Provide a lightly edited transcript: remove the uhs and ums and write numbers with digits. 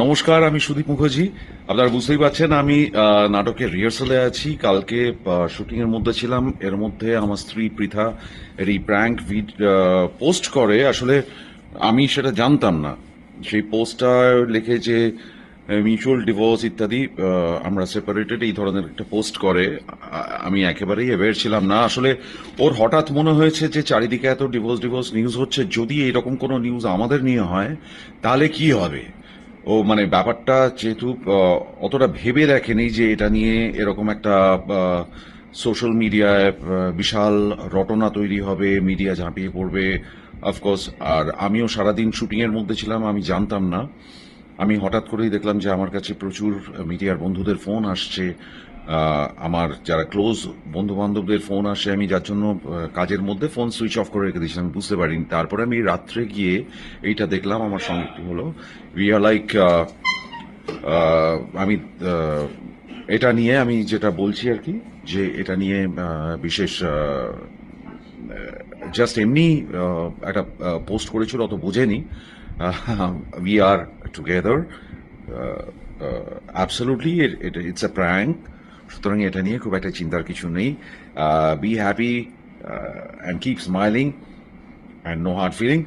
নমস্কার, আমি সুদীপ মুখার্জি। আপনারা বুঝতেই পারছেন আমি নাটকের রিহার্সালে আছি। কালকে শুটিং এর মধ্যে ছিলাম। এর মধ্যে আমার স্ত্রী পৃথা এর এই প্র্যাঙ্ক পোস্ট করে। আসলে আমি সেটা জানতাম না। সেই পোস্টটা লিখে যে মিউচুয়াল ডিভোর্স ইত্যাদি, আমরা সেপারেটেড, এই ধরনের একটা পোস্ট করে। আমি একেবারেই অ্যাওয়্যার ছিলাম না। আসলে ওর হঠাৎ মনে হয়েছে যে চারিদিকে এত ডিভোর্স ডিভোর্স নিউজ হচ্ছে, যদি এরকম কোনো নিউজ আমাদের নিয়ে হয় তাহলে কি হবে। ও মানে ব্যাপারটা যেহেতু অতটা ভেবে দেখেনি যে এটা নিয়ে এরকম একটা সোশ্যাল মিডিয়ায় বিশাল রটনা তৈরি হবে, মিডিয়া ঝাঁপিয়ে পড়বে। অফকোর্স। আর আমিও সারাদিন শুটিং এর মধ্যে ছিলাম, আমি জানতাম না। আমি হঠাৎ করেই দেখলাম যে আমার কাছে প্রচুর মিডিয়ার বন্ধুদের ফোন আসছে। আমার যারা ক্লোজ বন্ধু বান্ধবদের ফোন আসে, আমি যার জন্য কাজের মধ্যে ফোন সুইচ অফ করে রেখে দিয়েছিলাম, বুঝতে পারিনি। তারপরে আমি রাত্রে গিয়ে এইটা দেখলাম, আমার সঙ্গে কি হলো। উই আর লাইক, আমি আহ, এটা নিয়ে আমি যেটা বলছি আর কি, যে এটা নিয়ে বিশেষ জাস্ট এমনি একটা পোস্ট করেছিল, অত বোঝেনি। We are together, absolutely. It's a prank. সুতরাং এটা নিয়ে খুব একটা চিন্তার কিছু নেই। Be happy and keep smiling and no hard feeling.